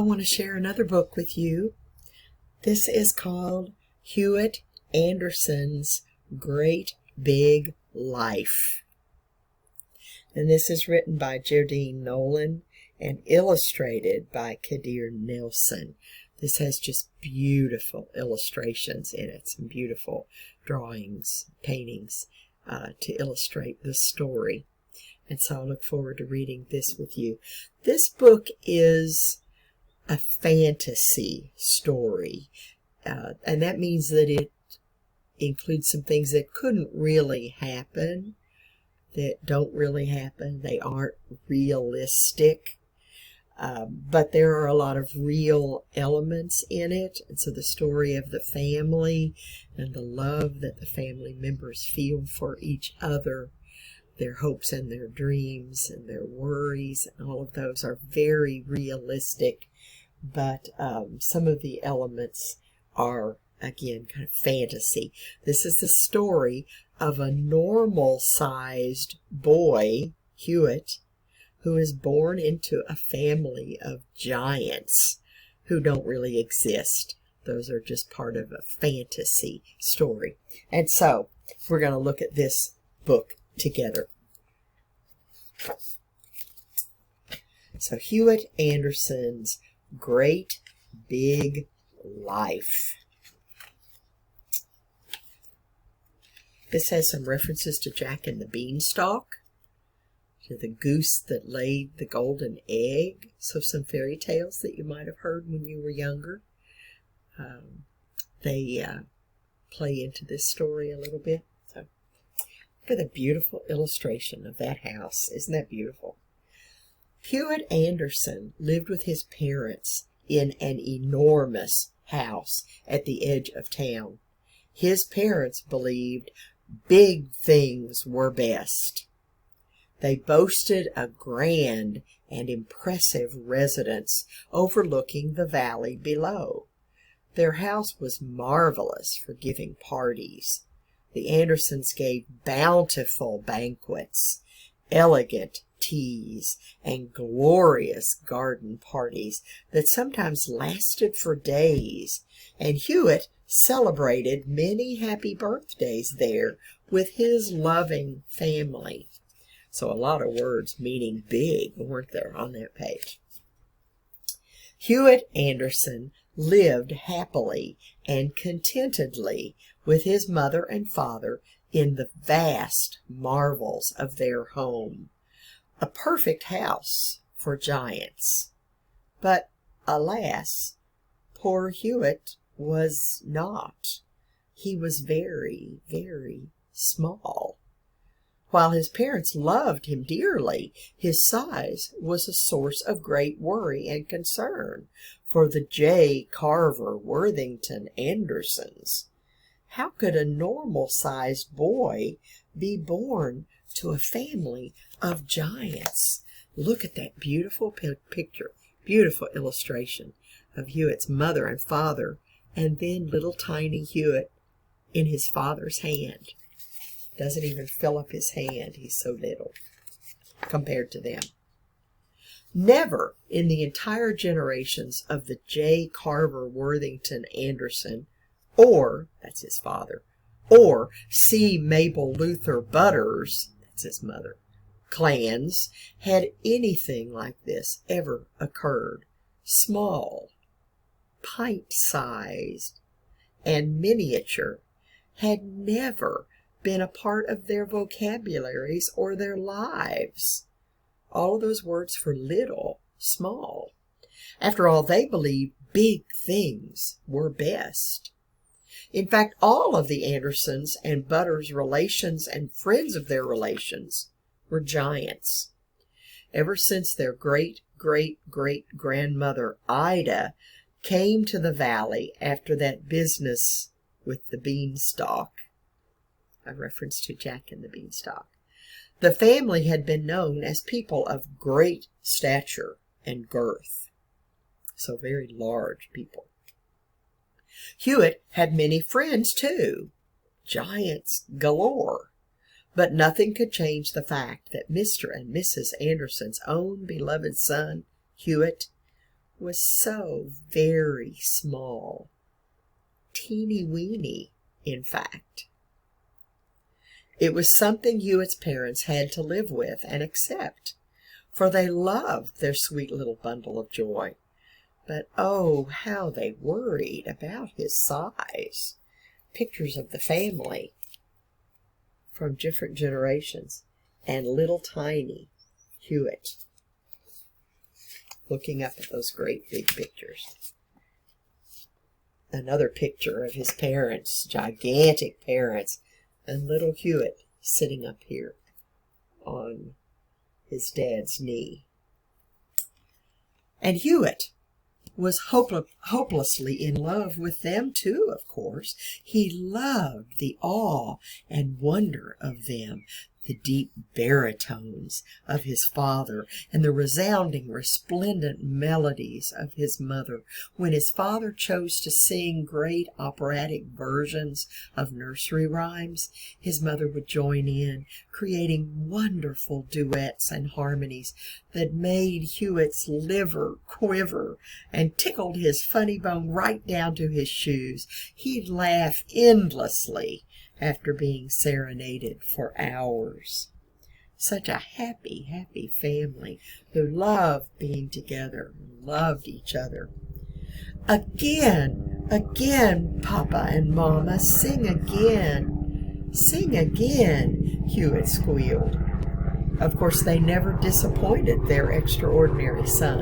I want to share another book with you. This is called Hewitt Anderson's Great Big Life. And this is written by Jerdine Nolen and illustrated by Nelson. This has just beautiful illustrations in it, some beautiful drawings, paintings to illustrate the story. And so I look forward to reading this with you. This book is a fantasy story, and that means that it includes some things that couldn't really happen, that don't really happen. They aren't realistic, but there are a lot of real elements in it. And so the story of the family and the love that the family members feel for each other, their hopes and their dreams and their worries, and all of those are very realistic, but some of the elements are, again, kind of fantasy. This is the story of a normal-sized boy, Hewitt, who is born into a family of giants who don't really exist. Those are just part of a fantasy story. And so we're going to look at this book together. So Hewitt Anderson's Great Big Life. This has some references to Jack and the Beanstalk, to the goose that laid the golden egg. So some fairy tales that you might have heard when you were younger. They play into this story a little bit. So look at the beautiful illustration of that house. Isn't that beautiful? Hewitt Anderson lived with his parents in an enormous house at the edge of town. His parents believed big things were best. They boasted a grand and impressive residence overlooking the valley below. Their house was marvelous for giving parties. The Andersons gave bountiful banquets, elegant teas, and glorious garden parties that sometimes lasted for days, and Hewitt celebrated many happy birthdays there with his loving family. So a lot of words meaning big, weren't there, on that page? Hewitt Anderson lived happily and contentedly with his mother and father in the vast marvels of their home. A perfect house for giants. But, alas, poor Hewitt was not. He was very, very small. While his parents loved him dearly, his size was a source of great worry and concern for the J. Carver Worthington Andersons. How could a normal-sized boy be born to a family of giants? Look at that beautiful picture, beautiful illustration of Hewitt's mother and father, and then little tiny Hewitt in his father's hand. Doesn't even fill up his hand. He's so little compared to them. Never in the entire generations of the J. Carver Worthington Anderson, or, that's his father, or C. Mabel Luther Butters, that's his mother, clans, had anything like this ever occurred. Small, pint-sized, and miniature had never been a part of their vocabularies or their lives. All of those words for little, small. After all, they believed big things were best. In fact, all of the Andersons and Butters' relations and friends of their relations were giants. Ever since their great-great-great-grandmother Ida came to the valley after that business with the beanstalk, a reference to Jack and the Beanstalk, the family had been known as people of great stature and girth. So very large people. Hewitt had many friends too, giants galore, but nothing could change the fact that Mr. and Mrs. Anderson's own beloved son, Hewitt, was so very small, teeny weeny, in fact. It was something Hewitt's parents had to live with and accept, for they loved their sweet little bundle of joy. But oh, how they worried about his size. Pictures of the family from different generations, and little tiny Hewitt looking up at those great big pictures. Another picture of his parents, gigantic parents, and little Hewitt sitting up here on his dad's knee. And Hewitt was hopelessly in love with them too, of course. He loved the awe and wonder of them, the deep baritones of his father, and the resounding, resplendent melodies of his mother. When his father chose to sing great operatic versions of nursery rhymes, his mother would join in, creating wonderful duets and harmonies that made Hewitt's liver quiver and tickled his funny bone right down to his shoes. He'd laugh endlessly after being serenaded for hours. Such a happy, happy family who loved being together, loved each other. Again, again, Papa and Mama, sing again. Sing again, Hewitt squealed. Of course, they never disappointed their extraordinary son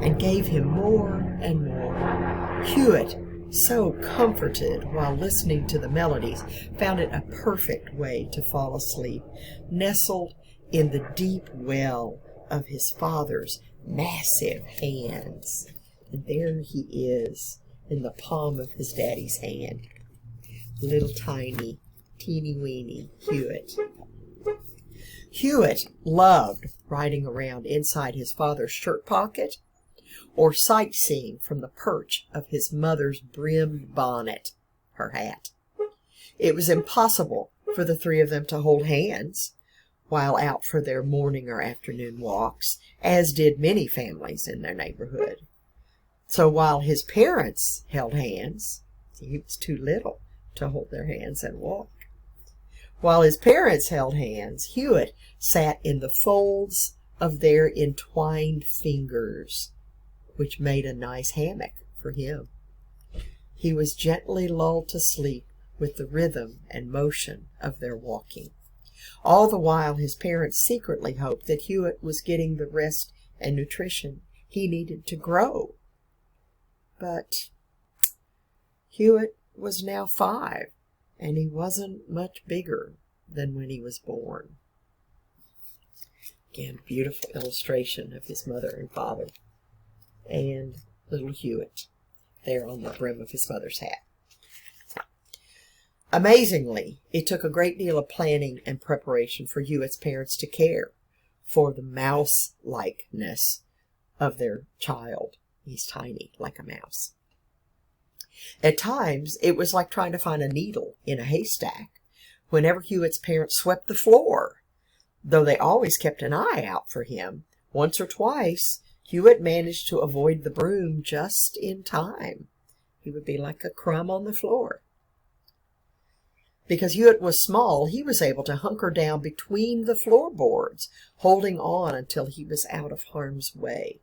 and gave him more and more. Hewitt, so comforted while listening to the melodies, found it a perfect way to fall asleep, nestled in the deep well of his father's massive hands. And there he is, in the palm of his daddy's hand. Little tiny, teeny-weeny Hewitt. Hewitt loved riding around inside his father's shirt pocket, or sightseeing from the perch of his mother's brimmed bonnet, her hat. It was impossible for the three of them to hold hands while out for their morning or afternoon walks, as did many families in their neighborhood. So while his parents held hands, he was too little to hold their hands and walk. While his parents held hands, Hewitt sat in the folds of their entwined fingers, which made a nice hammock for him. He was gently lulled to sleep with the rhythm and motion of their walking. All the while his parents secretly hoped that Hewitt was getting the rest and nutrition he needed to grow. But Hewitt was now 5, and he wasn't much bigger than when he was born. Again, beautiful illustration of his mother and father, and little Hewitt there on the brim of his mother's hat. Amazingly, it took a great deal of planning and preparation for Hewitt's parents to care for the mouse-likeness of their child. He's tiny, like a mouse. At times, it was like trying to find a needle in a haystack whenever Hewitt's parents swept the floor, though they always kept an eye out for him. Once or twice, Hewitt managed to avoid the broom just in time. He would be like a crumb on the floor. Because Hewitt was small, he was able to hunker down between the floorboards, holding on until he was out of harm's way.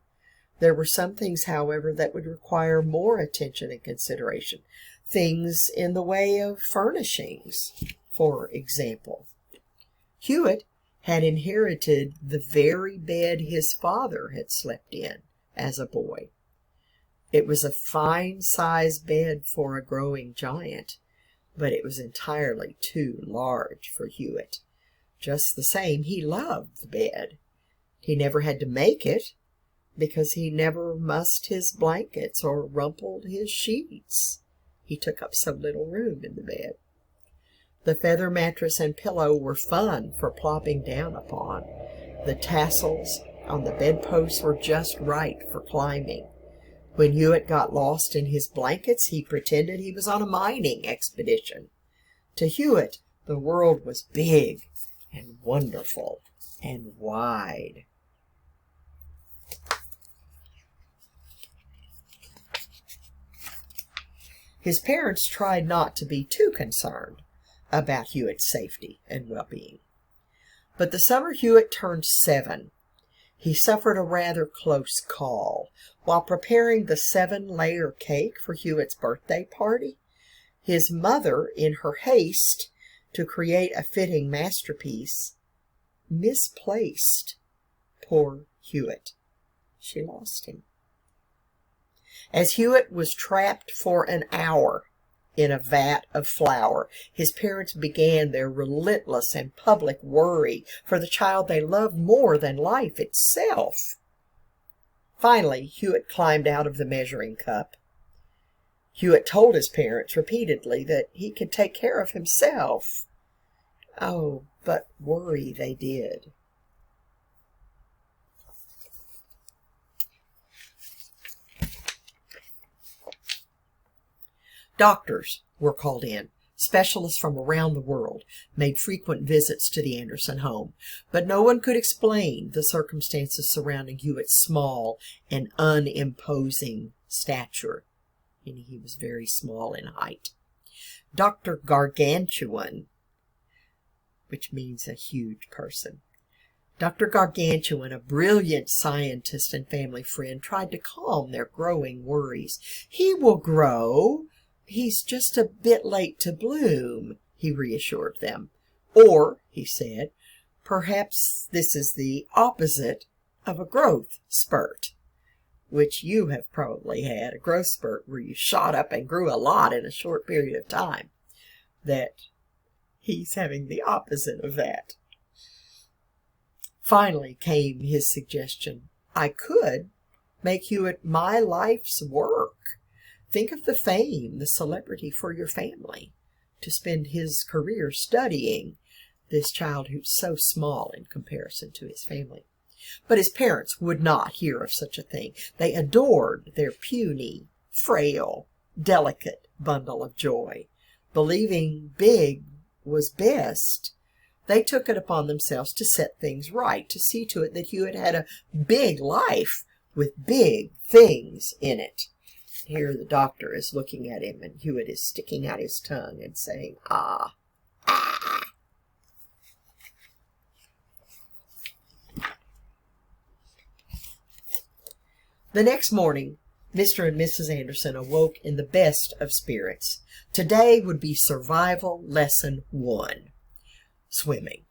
There were some things, however, that would require more attention and consideration. Things in the way of furnishings, for example. Hewitt had inherited the very bed his father had slept in as a boy. It was a fine-sized bed for a growing giant, but it was entirely too large for Hewitt. Just the same, he loved the bed. He never had to make it, because he never mussed his blankets or rumpled his sheets. He took up so little room in the bed. The feather mattress and pillow were fun for plopping down upon. The tassels on the bedposts were just right for climbing. When Hewitt got lost in his blankets, he pretended he was on a mining expedition. To Hewitt, the world was big and wonderful and wide. His parents tried not to be too concerned about Hewitt's safety and well-being. But the summer Hewitt turned 7, he suffered a rather close call. While preparing the 7-layer cake for Hewitt's birthday party, his mother, in her haste to create a fitting masterpiece, misplaced poor Hewitt. She lost him. As Hewitt was trapped for an hour in a vat of flour, his parents began their relentless and public worry for the child they loved more than life itself. Finally, Hewitt climbed out of the measuring cup. Hewitt told his parents repeatedly that he could take care of himself. Oh, but worry they did. Doctors were called in. Specialists from around the world made frequent visits to the Anderson home, but no one could explain the circumstances surrounding Hewitt's small and unimposing stature. He was very small in height. Dr. Gargantuan, which means a huge person. Dr. Gargantuan, a brilliant scientist and family friend, tried to calm their growing worries. "He will grow. He's just a bit late to bloom," he reassured them. "Or," he said, "perhaps this is the opposite of a growth spurt," which you have probably had, a growth spurt where you shot up and grew a lot in a short period of time. That he's having the opposite of that. Finally came his suggestion. "I could make Hewitt my life's work. Think of the fame, the celebrity for your family, to spend his career studying this child who's so small in comparison to his family." But his parents would not hear of such a thing. They adored their puny, frail, delicate bundle of joy. Believing big was best, they took it upon themselves to set things right, to see to it that Hewitt had a big life with big things in it. Here the doctor is looking at him, and Hewitt is sticking out his tongue and saying, "Ah, ah." The next morning, Mr. and Mrs. Anderson awoke in the best of spirits. Today would be survival lesson 1, swimming.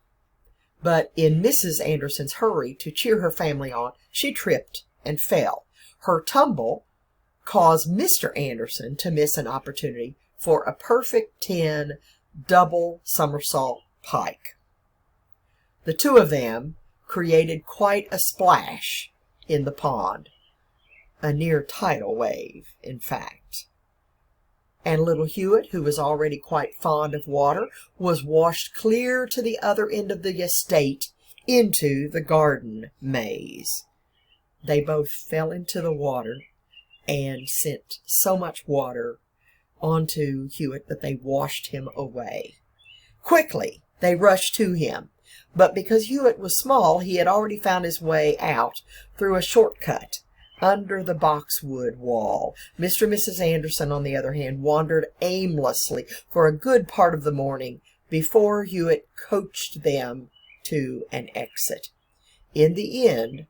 But in Mrs. Anderson's hurry to cheer her family on, she tripped and fell. Her tumble caused Mr. Anderson to miss an opportunity for a perfect 10 double somersault pike. The two of them created quite a splash in the pond, a near tidal wave, in fact. And little Hewitt, who was already quite fond of water, was washed clear to the other end of the estate into the garden maze. They both fell into the water and sent so much water onto Hewitt that they washed him away. Quickly, they rushed to him, but because Hewitt was small, he had already found his way out through a shortcut under the boxwood wall. Mr. and Mrs. Anderson, on the other hand, wandered aimlessly for a good part of the morning before Hewitt coached them to an exit. In the end,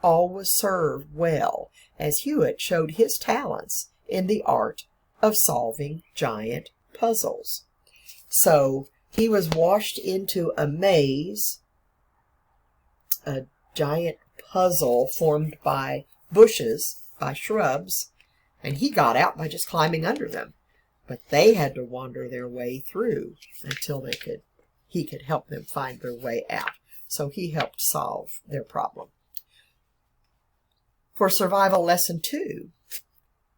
all was served well, as Hewitt showed his talents in the art of solving giant puzzles. So he was washed into a maze, a giant puzzle formed by bushes, by shrubs, and he got out by just climbing under them. But they had to wander their way through until he could help them find their way out. So he helped solve their problem. For survival lesson 2,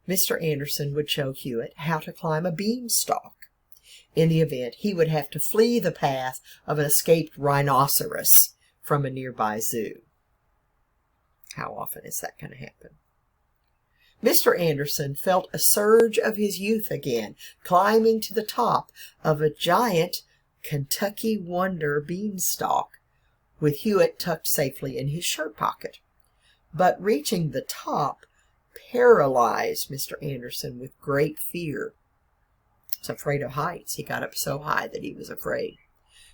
Mr. Anderson would show Hewitt how to climb a beanstalk. In the event, he would have to flee the path of an escaped rhinoceros from a nearby zoo. How often is that going to happen? Mr. Anderson felt a surge of his youth again, climbing to the top of a giant Kentucky Wonder beanstalk, with Hewitt tucked safely in his shirt pocket. But reaching the top paralyzed Mr. Anderson with great fear. was afraid of heights. He got up so high that he was afraid.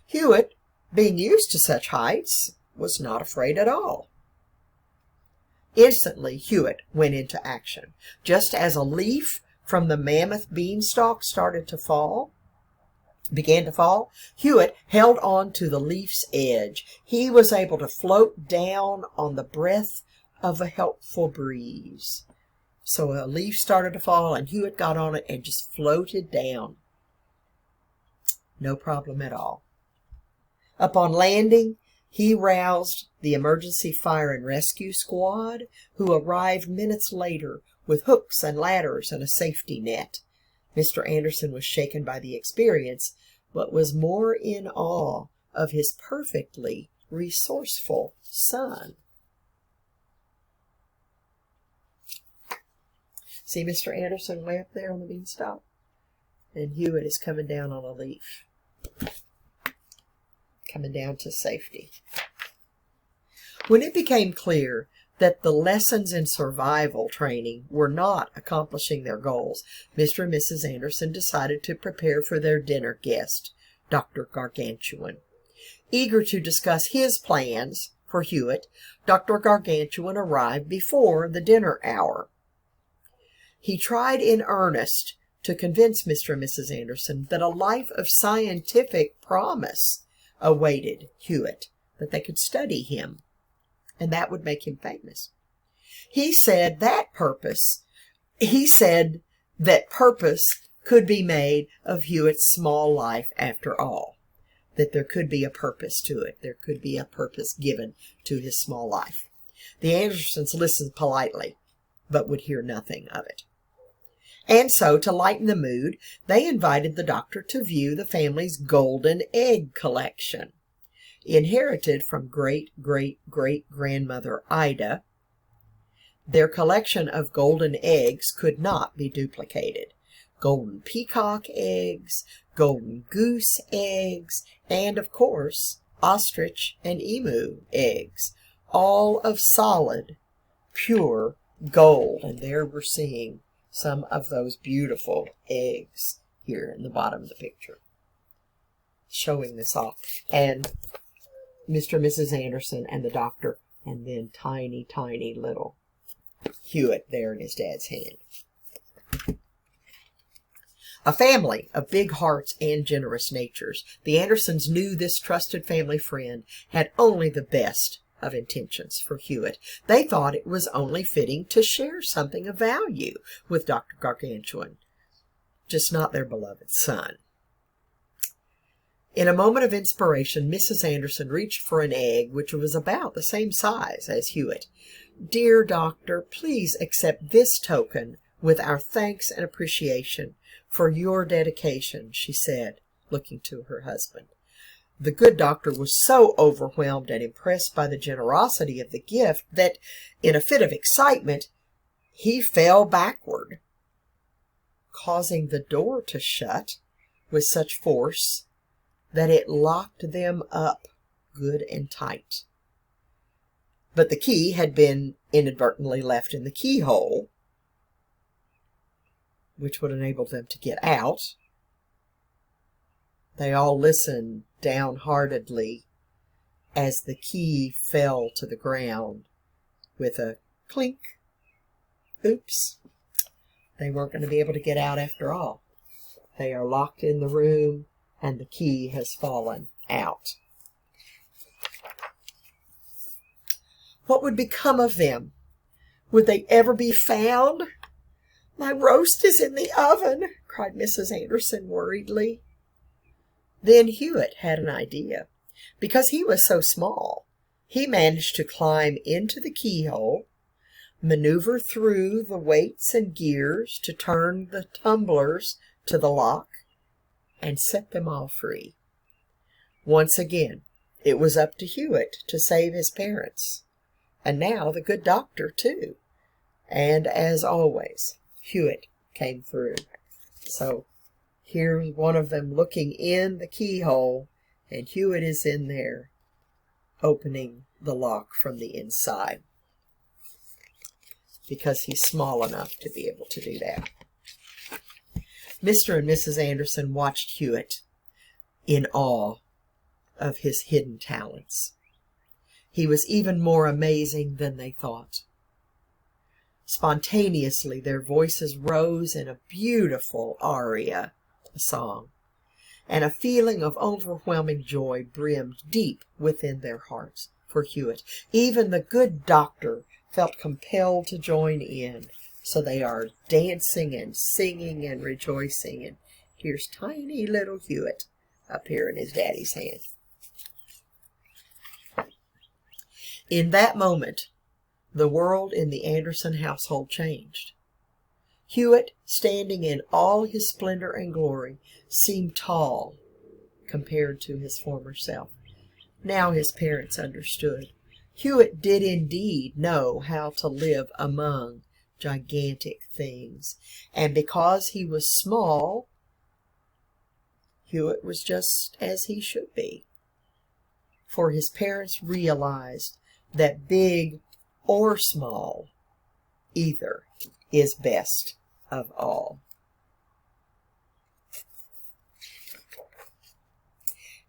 Hewitt, being used to such heights, was not afraid at all. Instantly, Hewitt went into action. Just as a leaf from the mammoth beanstalk began to fall, Hewitt held on to the leaf's edge. He was able to float down on the breath of a helpful breeze. So a leaf started to fall, and Hewitt got on it and just floated down. No problem at all. Upon landing, he roused the emergency fire and rescue squad, who arrived minutes later with hooks and ladders and a safety net. Mr. Anderson was shaken by the experience, but was more in awe of his perfectly resourceful son. See Mr. Anderson way up there on the beanstalk? And Hewitt is coming down on a leaf. Coming down to safety. When it became clear that the lessons in survival training were not accomplishing their goals, Mr. and Mrs. Anderson decided to prepare for their dinner guest, Dr. Gargantuan. Eager to discuss his plans for Hewitt, Dr. Gargantuan arrived before the dinner hour. He tried in earnest to convince Mr. and Mrs. Anderson that a life of scientific promise awaited Hewitt, that they could study him, and that would make him famous. He said that purpose could be made of Hewitt's small life after all, that there could be a purpose to it. There could be a purpose given to his small life. The Andersons listened politely, but would hear nothing of it. And so, to lighten the mood, they invited the doctor to view the family's golden egg collection. Inherited from great-great-great-grandmother Ida, their collection of golden eggs could not be duplicated. Golden peacock eggs, golden goose eggs, and, of course, ostrich and emu eggs, all of solid, pure gold. And there we're seeing some of those beautiful eggs here in the bottom of the picture, showing this off. And Mr. and Mrs. Anderson and the doctor, and then tiny, tiny little Hewitt there in his dad's hand. A family of big hearts and generous natures, the Andersons knew this trusted family friend had only the best of intentions for Hewitt. They thought it was only fitting to share something of value with Dr. Gargantuan, just not their beloved son. In a moment of inspiration, Mrs. Anderson reached for an egg which was about the same size as Hewitt. "Dear doctor, please accept this token with our thanks and appreciation for your dedication," she said, looking to her husband. The good doctor was so overwhelmed and impressed by the generosity of the gift that, in a fit of excitement, he fell backward, causing the door to shut with such force that it locked them up good and tight. But the key had been inadvertently left in the keyhole, which would enable them to get out. They all listened downheartedly as the key fell to the ground with a clink. Oops. They weren't going to be able to get out after all. They are locked in the room, and the key has fallen out. What would become of them? Would they ever be found? "My roast is in the oven," cried Mrs. Anderson worriedly. Then Hewitt had an idea. Because he was so small, he managed to climb into the keyhole, maneuver through the weights and gears to turn the tumblers to the lock, and set them all free. Once again, it was up to Hewitt to save his parents, and now the good doctor too. And as always, Hewitt came through. So here's one of them looking in the keyhole, and Hewitt is in there opening the lock from the inside, because he's small enough to be able to do that. Mr. and Mrs. Anderson watched Hewitt in awe of his hidden talents. He was even more amazing than they thought. Spontaneously, their voices rose in a beautiful aria, a song, and a feeling of overwhelming joy brimmed deep within their hearts for Hewitt. Even the good doctor felt compelled to join in, so they are dancing and singing and rejoicing, and here's tiny little Hewitt up here in his daddy's hand. In that moment, the world in the Anderson household changed. Hewitt, standing in all his splendor and glory, seemed tall compared to his former self. Now his parents understood. Hewitt did indeed know how to live among gigantic things, and because he was small, Hewitt was just as he should be. For his parents realized that big or small, either is best of all.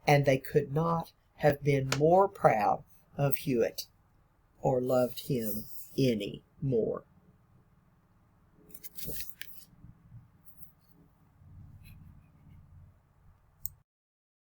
And they could not have been more proud of Hewitt or loved him any more.